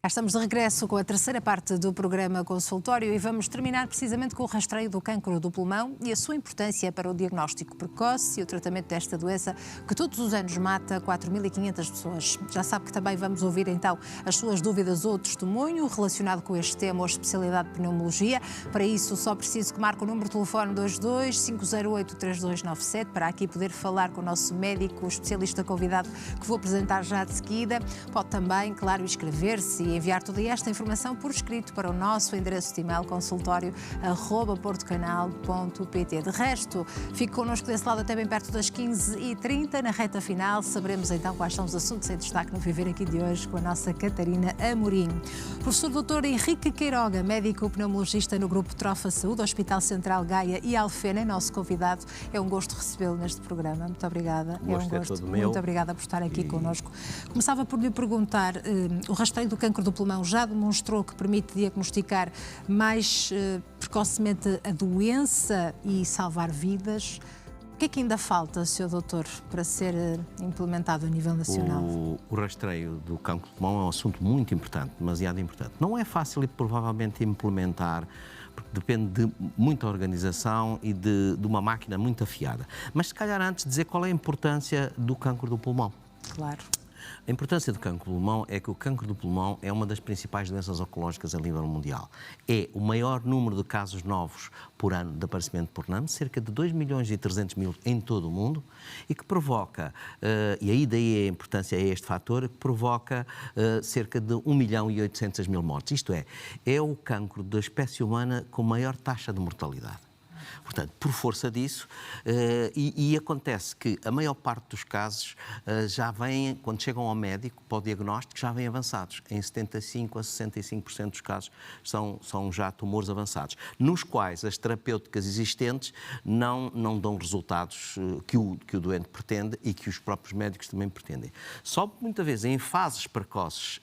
Já estamos de regresso com a terceira parte do programa consultório e vamos terminar precisamente com o rastreio do cancro do pulmão e a sua importância para o diagnóstico precoce e o tratamento desta doença que todos os anos mata 4.500 pessoas. Já sabe que também vamos ouvir então as suas dúvidas ou testemunho relacionado com este tema ou especialidade de pneumologia. Para isso só preciso que marque o número de telefone 22-508-3297 para aqui poder falar com o nosso médico, o especialista convidado que vou apresentar já de seguida. Pode também, claro, inscrever-se e enviar toda esta informação por escrito para o nosso endereço de e-mail consultório@portocanal.pt. De resto, fique connosco desse lado até bem perto das 15h30. Na reta final saberemos então quais são os assuntos em destaque no Viver Aqui de hoje com a nossa Catarina Amorim. Professor Dr. Henrique Queiroga, médico pneumologista no Grupo Trofa Saúde, Hospital Central Gaia e Alfena, é nosso convidado. É um gosto recebê-lo neste programa. Muito obrigada. É um gosto. Muito obrigada por estar aqui connosco. Começava por lhe perguntar, o rastreio do cancro do pulmão já demonstrou que permite diagnosticar mais precocemente a doença e salvar vidas. O que é que ainda falta, Sr. Doutor, para ser implementado a nível nacional? O rastreio do cancro do pulmão é um assunto muito importante, demasiado importante. Não é fácil e provavelmente implementar, porque depende de muita organização e de uma máquina muito afiada. Mas se calhar antes dizer qual é a importância do cancro do pulmão. Claro. A importância do cancro do pulmão é que o cancro do pulmão é uma das principais doenças oncológicas a nível mundial. É o maior número de casos novos por ano de aparecimento por NAM, cerca de 2.300.000 em todo o mundo, e que provoca, e aí daí a importância a este fator, que provoca cerca de 1.800.000 mortes. Isto é o cancro da espécie humana com maior taxa de mortalidade. Portanto, por força disso, e acontece que a maior parte dos casos já vêm, quando chegam ao médico, para o diagnóstico, já vêm avançados. Em 75% a 65% dos casos são já tumores avançados, nos quais as terapêuticas existentes não dão resultados que o doente pretende e que os próprios médicos também pretendem. Só muitas vezes em fases precoces,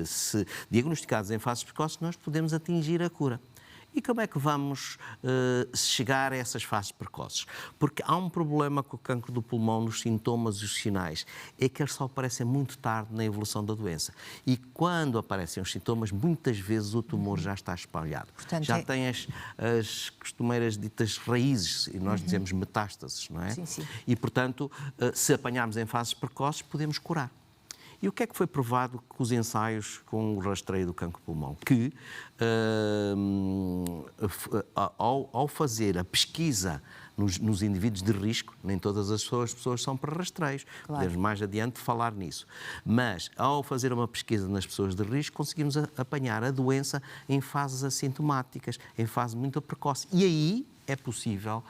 se diagnosticados em fases precoces, nós podemos atingir a cura. E como é que vamos chegar a essas fases precoces? Porque há um problema com o cancro do pulmão nos sintomas e os sinais, é que eles só aparecem muito tarde na evolução da doença. E quando aparecem os sintomas, muitas vezes o tumor já está espalhado. Portanto, já tem as costumeiras ditas raízes, e nós dizemos metástases, não é? Sim, sim. E, portanto, se apanharmos em fases precoces, podemos curar. E o que é que foi provado com os ensaios com o rastreio do cancro do pulmão? Que, ao fazer a pesquisa nos indivíduos de risco, nem todas as pessoas são para rastreios, claro. Podemos mais adiante falar nisso, mas ao fazer uma pesquisa nas pessoas de risco, conseguimos apanhar a doença em fases assintomáticas, em fase muito precoce. E aí é possível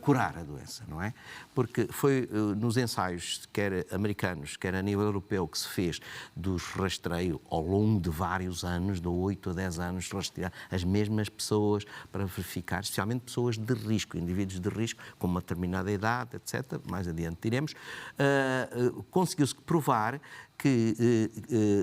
curar a doença, não é? Porque foi nos ensaios, quer americanos, quer a nível europeu, que se fez dos rastreio ao longo de vários anos, de 8 a 10 anos, rastrear as mesmas pessoas para verificar, especialmente pessoas de risco, indivíduos de risco, com uma determinada idade, etc. Mais adiante diremos. Conseguiu-se provar que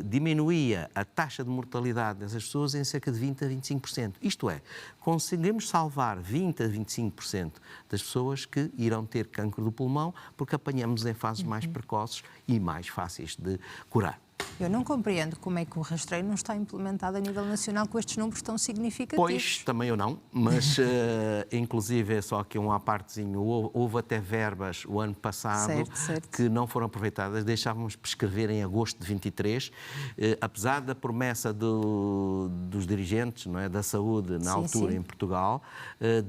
diminuía a taxa de mortalidade dessas pessoas em cerca de 20% a 25%. Isto é, conseguimos salvar 20% a 25% das pessoas que irão ter cancro do pulmão porque apanhamos em fases mais precoces e mais fáceis de curar. Eu não compreendo como é que o rastreio não está implementado a nível nacional com estes números tão significativos. Pois, também eu não, mas inclusive é só aqui um à partezinho, houve até verbas o ano passado certo. que não foram aproveitadas, deixávamos prescrever em agosto de 23, apesar da promessa dos dirigentes, não é, da saúde na altura em Portugal,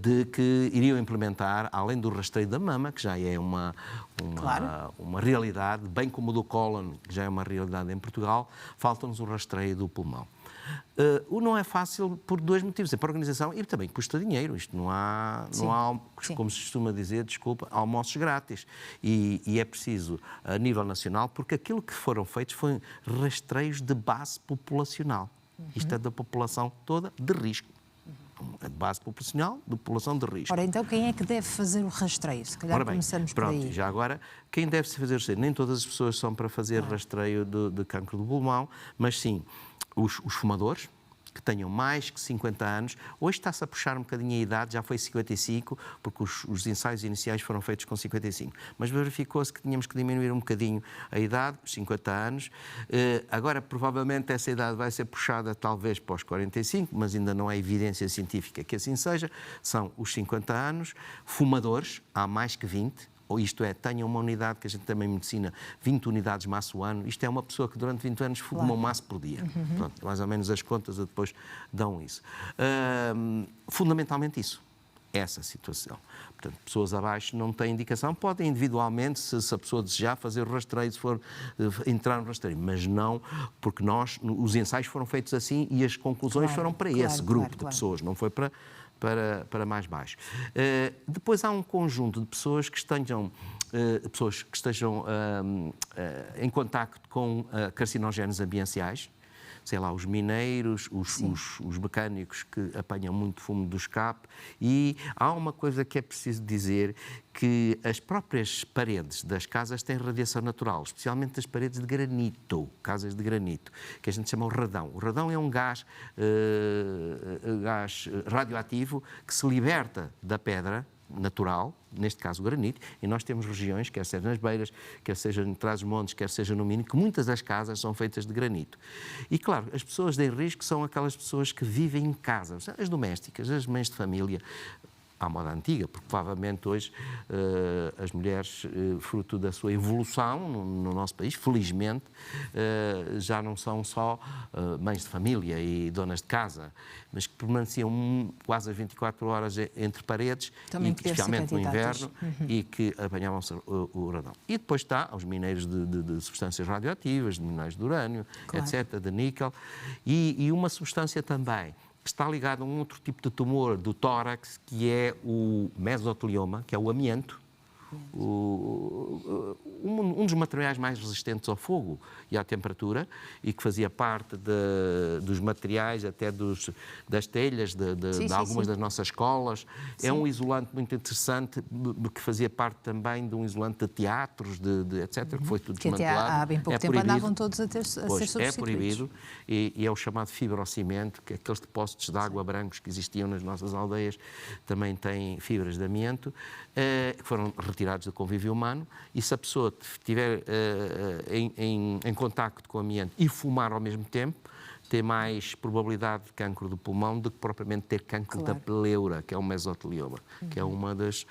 de que iriam implementar, além do rastreio da mama, que já é uma realidade, bem como o do cólon, que já é uma realidade em Portugal, falta-nos o rastreio do pulmão. O não é fácil por dois motivos, é para a organização e também custa dinheiro. Isto não há como se costuma dizer, almoços grátis. E é preciso, a nível nacional, porque aquilo que foram feitos foi rastreios de base populacional. Isto é da população toda de risco. De base populacional, de população de risco. Ora, então quem é que deve fazer o rastreio? Se calhar começamos por aí. Já agora, quem deve fazer o rastreio? Nem todas as pessoas são para fazer rastreio de cancro do pulmão, mas sim os fumadores, que tenham mais que 50 anos. Hoje está-se a puxar um bocadinho a idade, já foi 55, porque os ensaios iniciais foram feitos com 55. Mas verificou-se que tínhamos que diminuir um bocadinho a idade, os 50 anos. Agora, provavelmente, essa idade vai ser puxada talvez para os 45, mas ainda não há evidência científica que assim seja. São os 50 anos, fumadores, há mais que 20, ou isto é, tenham uma unidade, que a gente também em medicina, 20 unidades maço ano. Isto é uma pessoa que durante 20 anos fuma um maço por dia. Pronto, mais ou menos as contas depois dão isso. Fundamentalmente isso. Essa situação. Portanto, pessoas abaixo não têm indicação, podem individualmente, se a pessoa desejar, fazer o rastreio, se for entrar no rastreio, mas não, porque os ensaios foram feitos assim e as conclusões foram para esse grupo de pessoas, não foi para mais baixo. Depois há um conjunto de pessoas que estejam em contacto com carcinogénios ambientais, sei lá, os mineiros, os mecânicos que apanham muito fumo do escape. E há uma coisa que é preciso dizer, que as próprias paredes das casas têm radiação natural, especialmente as paredes de granito, casas de granito, que a gente chama o radão. O radão é um gás radioativo que se liberta da pedra natural, neste caso o granito, e nós temos regiões, quer seja nas beiras, quer seja em Trás-os-Montes, quer seja no Minho, que muitas das casas são feitas de granito. E claro, as pessoas de risco são aquelas pessoas que vivem em casa, as domésticas, as mães de família, à moda antiga, porque provavelmente hoje as mulheres, fruto da sua evolução no nosso país, felizmente, já não são só mães de família e donas de casa, mas que permaneciam quase as 24 horas entre paredes, especialmente no inverno, e que apanhavam o radão. E depois está os mineiros de substâncias radioativas, de minerais de urânio, etc., de níquel, e uma substância também está ligado a um outro tipo de tumor do tórax, que é o mesotelioma, que é o amianto, um dos materiais mais resistentes ao fogo e à temperatura, e que fazia parte dos materiais, até das telhas de algumas das nossas escolas. É um isolante muito interessante, que fazia parte também de um isolante de teatros, etc., que foi tudo desmantelado. Até há bem pouco tempo andavam todos a ser substituídos. É proibido, e é o chamado fibrocimento, que aqueles depósitos de água brancos que existiam nas nossas aldeias também têm fibras de amianto, que foram retirados do convívio humano, e se a pessoa estiver em contacto com o amianto e fumar ao mesmo tempo, tem mais probabilidade de cancro do pulmão do que propriamente ter cancro da pleura, que é o mesotelioma, que é uma das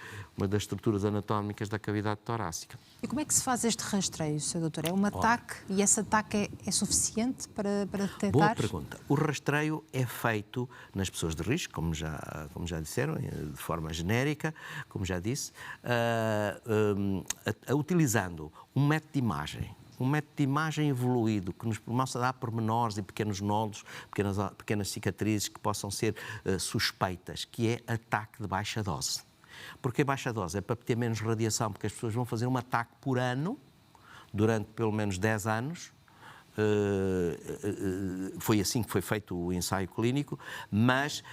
estruturas anatómicas da cavidade torácica. E como é que se faz este rastreio, Sr. Doutor? É um ataque e esse ataque é suficiente para detectar? Boa pergunta. O rastreio é feito nas pessoas de risco, como já disseram, de forma genérica, como já disse, utilizando um método de imagem. Um método de imagem evoluído que nos mostra dar pormenores e pequenos nódulos, pequenas cicatrizes que possam ser suspeitas, que é ataque de baixa dose. Porque a baixa dose é para ter menos radiação, porque as pessoas vão fazer um ataque por ano, durante pelo menos 10 anos. Foi assim que foi feito o ensaio clínico, mas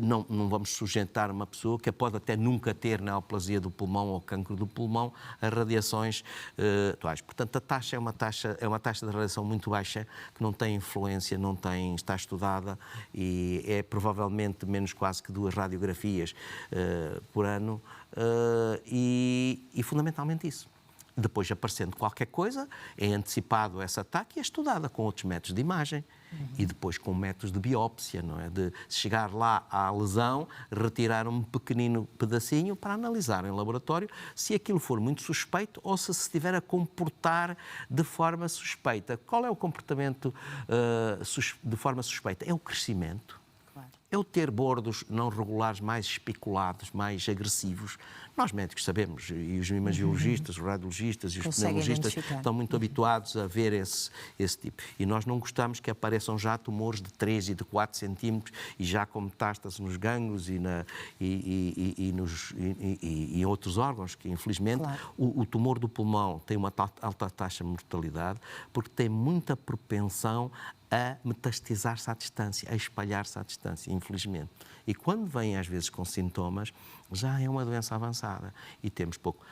não vamos sujeitar uma pessoa que pode até nunca ter neoplasia do pulmão ou cancro do pulmão a radiações atuais. Portanto, a taxa é uma taxa de radiação muito baixa, que não tem influência, está estudada, e é provavelmente menos quase que 2 radiografias por ano, e fundamentalmente isso. Depois, aparecendo qualquer coisa, é antecipado esse ataque e é estudada com outros métodos de imagem. E depois com métodos de biópsia, não é? De chegar lá à lesão, retirar um pequenino pedacinho para analisar em laboratório se aquilo for muito suspeito ou se estiver a comportar de forma suspeita. Qual é o comportamento de forma suspeita? É o crescimento. É o ter bordos não regulares mais espiculados, mais agressivos. Nós médicos sabemos, e os imagiologistas, os radiologistas e os pneumologistas estão muito habituados a ver esse tipo. E nós não gostamos que apareçam já tumores de 3 e de 4 centímetros e já com metástase nos gânglios e em outros órgãos, que infelizmente o tumor do pulmão tem uma alta taxa de mortalidade, porque tem muita propensão a metastizar-se à distância, a espalhar-se à distância, infelizmente. E quando vem, às vezes, com sintomas, já é uma doença avançada e temos pouco.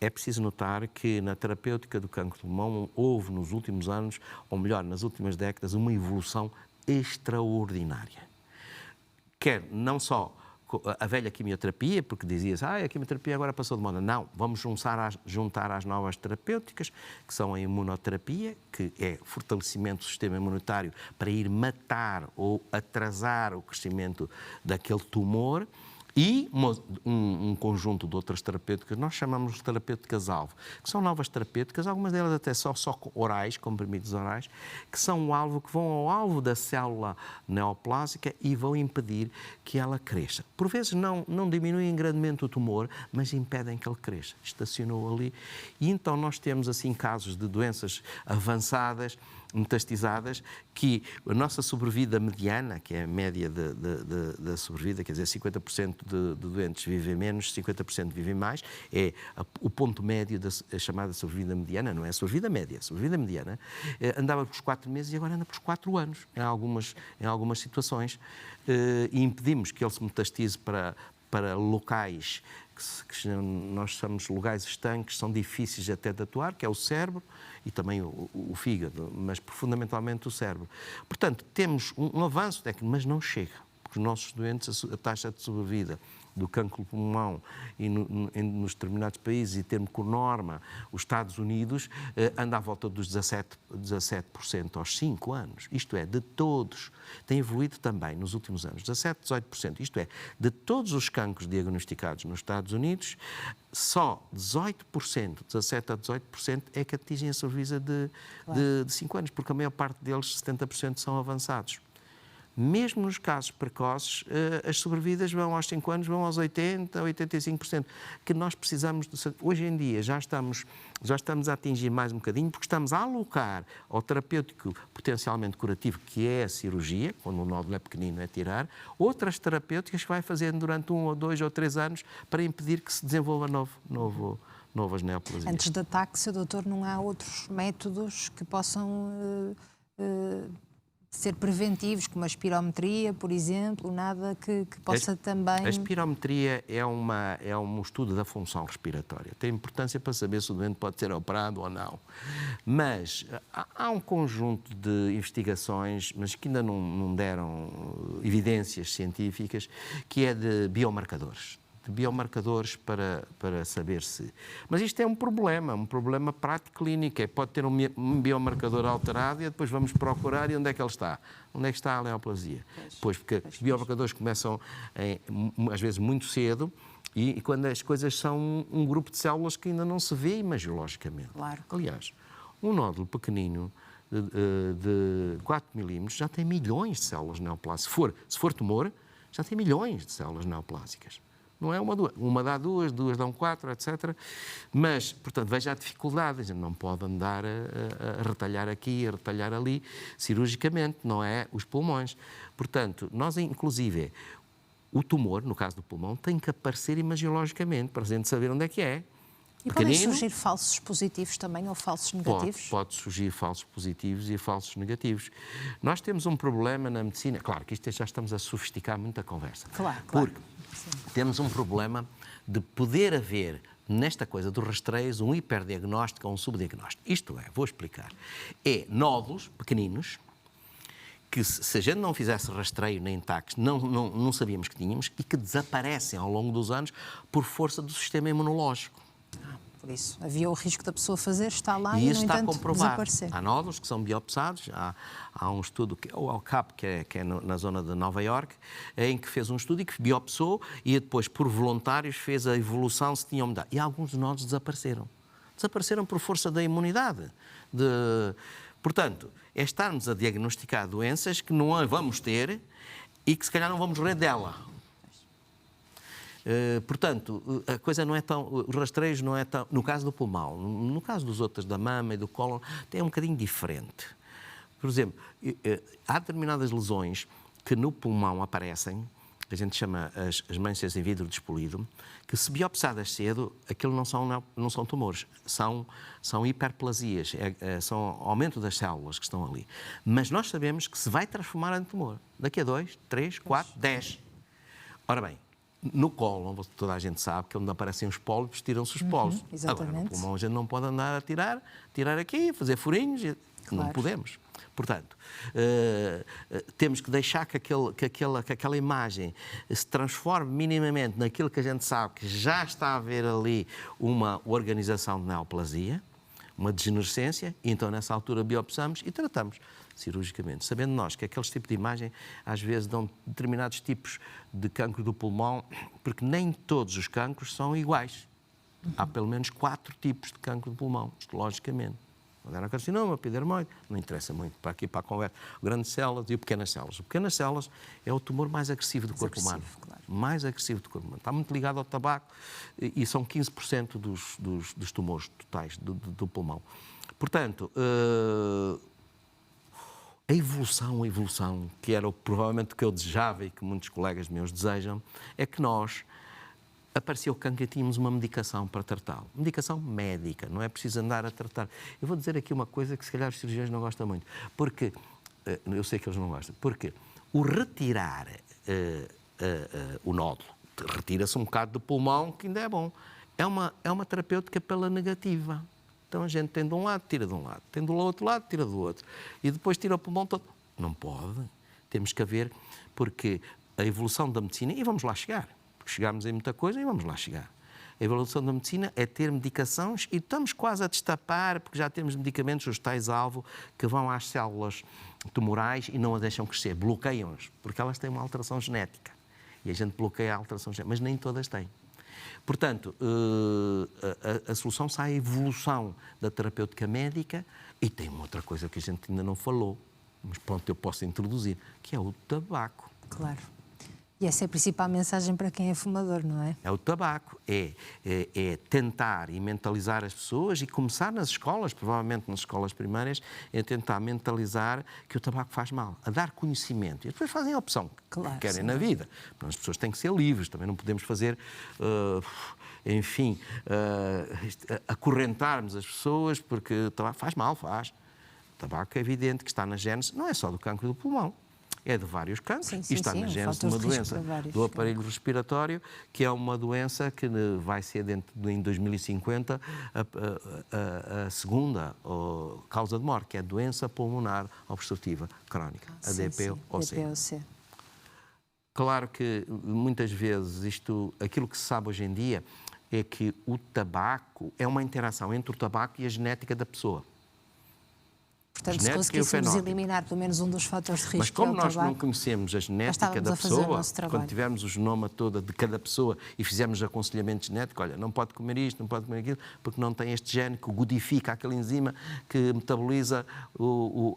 É preciso notar que na terapêutica do cancro do pulmão houve nos últimos anos, ou melhor, nas últimas décadas, uma evolução extraordinária. Quer não só a velha quimioterapia, porque dizia-se, a quimioterapia agora passou de moda. Não, vamos juntar às novas terapêuticas, que são a imunoterapia, que é fortalecimento do sistema imunitário para ir matar ou atrasar o crescimento daquele tumor, e um conjunto de outras terapêuticas, nós chamamos de terapêuticas-alvo, que são novas terapêuticas, algumas delas até só orais, comprimidos orais, que são o alvo, que vão ao alvo da célula neoplásica e vão impedir que ela cresça. Por vezes não diminuem grandemente o tumor, mas impedem que ele cresça. Estacionou ali. E então nós temos assim casos de doenças avançadas, metastizadas, que a nossa sobrevida mediana, que é a média da sobrevida, quer dizer, 50% de doentes vivem menos, 50% vivem mais, é o ponto médio da chamada sobrevida mediana, não é a sobrevida média, a sobrevida mediana, andava por 4 meses e agora anda por 4 anos, em algumas situações, e impedimos que ele se metastize para locais que nós chamamos de lugares estanques, são difíceis até de atuar, que é o cérebro e também o fígado, mas fundamentalmente o cérebro. Portanto, temos um avanço técnico, mas não chega, porque os nossos doentes, a taxa de sobrevida do cancro do pulmão e nos determinados países, e termo por norma os Estados Unidos, anda à volta dos 17% aos 5 anos. Isto é, de todos. Tem evoluído também nos últimos anos, 17%, 18%. Isto é, de todos os cancros diagnosticados nos Estados Unidos, só 18%, 17% a 18% é que atingem a sobrevida de 5 anos, porque a maior parte deles, 70%, são avançados. Mesmo nos casos precoces, as sobrevidas vão aos 5 anos, vão aos 80%, 85%, que nós precisamos, hoje em dia já estamos a atingir mais um bocadinho, porque estamos a alocar ao terapêutico potencialmente curativo, que é a cirurgia, quando o nódulo é pequenino, é tirar, outras terapêuticas que vai fazendo durante 1 ou 2 ou 3 anos para impedir que se desenvolva novas neoplasias. Antes da táxia, doutor, não há outros métodos que possam ser preventivos, como a espirometria, por exemplo, nada que possa também... A espirometria é um estudo da função respiratória. Tem importância para saber se o doente pode ser operado ou não. Mas há um conjunto de investigações, mas que ainda não deram evidências científicas, que é de biomarcadores. Para saber se... Mas isto é um problema prático clínico. Pode ter um biomarcador alterado e depois vamos procurar e onde é que ele está? Onde é que está a neoplasia? Pois, porque os biomarcadores começam, às vezes, muito cedo e quando as coisas são um grupo de células que ainda não se vê imagiologicamente. Claro. Aliás, um nódulo pequenino de 4 milímetros já tem milhões de células neoplásicas. Se for tumor, já tem milhões de células neoplásicas. Não é uma dá 2, 2 dão 4, etc. Mas, portanto, veja a dificuldade. A gente não pode andar a retalhar aqui, a retalhar ali, cirurgicamente, não é os pulmões. Portanto, nós, inclusive, o tumor, no caso do pulmão, tem que aparecer imagiologicamente, para a gente saber onde é que é. E podem surgir falsos positivos também, ou falsos negativos? Pode surgir falsos positivos e falsos negativos. Nós temos um problema na medicina, claro que isto já estamos a sofisticar muito a conversa. Claro. Porque temos um problema de poder haver, nesta coisa dos rastreios, um hiperdiagnóstico ou um subdiagnóstico. Isto é, vou explicar, é nódulos pequeninos, que se a gente não fizesse rastreio nem taques, não sabíamos que tínhamos, e que desaparecem ao longo dos anos por força do sistema imunológico. Por isso, havia o risco da pessoa fazer, está lá e e, isso no está entanto, comprovado. Desaparecer. Há nódulos que são biopsados, há um estudo, o ALCAP, que é na zona de Nova Iorque, em que fez um estudo e que biopsou e depois, por voluntários, fez a evolução se tinham mudado. E alguns nódulos desapareceram. Desapareceram por força da imunidade. Portanto, é estarmos a diagnosticar doenças que não vamos ter e que se calhar não vamos morrer dela. Portanto, a coisa não é tão... Os rastreios não é tão... No caso do pulmão, no caso dos outros, da mama e do cólon, é um bocadinho diferente. Por exemplo, há determinadas lesões que no pulmão aparecem, que a gente chama as manchas em vidro despolido, que se biopsadas cedo, aquilo não são tumores, são hiperplasias, são aumento das células que estão ali. Mas nós sabemos que se vai transformar em tumor. Daqui a 2, 3, 4, 10. Ora bem, no cólon, toda a gente sabe que onde aparecem os pólipos, tiram-se os pólipos. Exatamente. Agora, no pulmão a gente não pode andar a tirar aqui, fazer furinhos. Claro. Não podemos. Portanto, temos que deixar que aquela imagem se transforme minimamente naquilo que a gente sabe que já está a haver ali uma organização de neoplasia, uma degenerescência, e então nessa altura biopsamos e tratamos cirurgicamente, sabendo nós que aqueles tipos de imagem às vezes dão determinados tipos de cancro do pulmão, porque nem todos os cancros são iguais. Há pelo menos 4 tipos de cancro do pulmão, histologicamente. O adenocarcinoma, o epidermoide, não interessa muito para aqui para a conversa. O grandes células e o pequenas células. O pequenas células é o tumor mais agressivo do corpo humano. Claro. Mais agressivo do corpo humano. Está muito ligado ao tabaco e são 15% dos tumores totais do pulmão. Portanto, a evolução, que era provavelmente o que eu desejava e que muitos colegas meus desejam, é que nós apareceu o cancro e tínhamos uma medicação para tratá-lo. Medicação médica, não é preciso andar a tratar. Eu vou dizer aqui uma coisa que se calhar os cirurgiões não gostam muito, porque, eu sei que eles não gostam, porque o retirar o nódulo, retira-se um bocado do pulmão, que ainda é bom, é uma terapêutica pela negativa. Então a gente tem de um lado, tira de um lado, tem do outro lado, tira do outro. E depois tira o pulmão todo. Não pode. Temos que haver, porque a evolução da medicina, e vamos lá chegar, porque chegámos em muita coisa e vamos lá chegar. A evolução da medicina é ter medicações e estamos quase a destapar, porque já temos medicamentos, os tais-alvo, que vão às células tumorais e não a deixam crescer, bloqueiam-as, porque elas têm uma alteração genética. E a gente bloqueia a alteração genética, mas nem todas têm. Portanto, a solução sai a evolução da terapêutica médica e tem uma outra coisa que a gente ainda não falou, mas pronto, eu posso introduzir, que é o tabaco. Claro. E essa é a principal mensagem para quem é fumador, não é? É o tabaco, é tentar e mentalizar as pessoas e começar nas escolas, provavelmente nas escolas primárias, é tentar mentalizar que o tabaco faz mal, a dar conhecimento. E depois fazem a opção que querem na vida. As pessoas têm que ser livres, também não podemos fazer, acorrentarmos as pessoas, porque o tabaco faz mal, faz. O tabaco é evidente que está na gênese, não é só do cancro do pulmão. É de vários cancros e está na gênese de uma doença do aparelho respiratório, que é uma doença que vai ser em 2050 a segunda causa de morte, que é a doença pulmonar obstrutiva crónica, a DPOC. Claro que muitas vezes aquilo que se sabe hoje em dia é que o tabaco é uma interação entre o tabaco e a genética da pessoa. Portanto, se conseguíssemos eliminar pelo menos um dos fatores de risco. Mas como nós não conhecemos a genética da pessoa, quando tivermos o genoma todo de cada pessoa e fizermos aconselhamento genético, olha, não pode comer isto, não pode comer aquilo, porque não tem este gene que codifica aquela enzima que metaboliza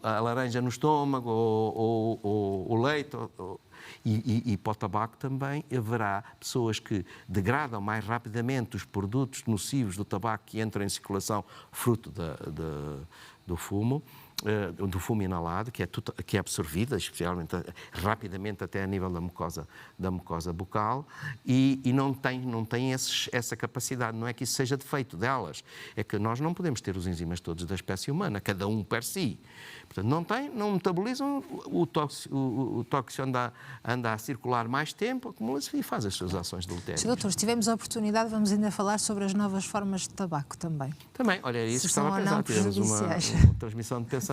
a laranja no estômago ou o leite. E para o tabaco também haverá pessoas que degradam mais rapidamente os produtos nocivos do tabaco que entram em circulação fruto do fumo inalado, que é absorvida, especialmente rapidamente até a nível da mucosa bucal, e não tem essa capacidade. Não é que isso seja defeito delas, é que nós não podemos ter os enzimas todos da espécie humana, cada um per si. Portanto, não metabolizam, o tóxico anda a circular mais tempo, acumula-se e faz as suas ações deletérias. Doutor, se tivermos a oportunidade, vamos ainda falar sobre as novas formas de tabaco também. Também, olha, é isso que estava a pensar. Tivemos uma transmissão de pensamento.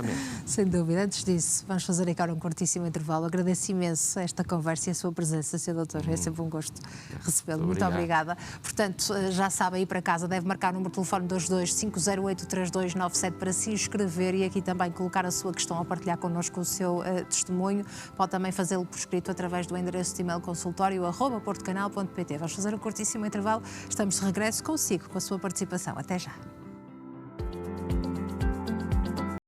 Sem dúvida. Antes disso, vamos fazer agora um curtíssimo intervalo. Agradeço imenso esta conversa e a sua presença, Sr. Doutor. É sempre um gosto recebê-lo. Muito obrigada. Portanto, já sabe, aí para casa deve marcar o número de telefone 22-508-3297 para se inscrever e aqui também colocar a sua questão a partilhar connosco o seu testemunho. Pode também fazê-lo por escrito através do endereço de e-mail consultório@portocanal.pt. Vamos fazer um curtíssimo intervalo. Estamos de regresso consigo, com a sua participação. Até já.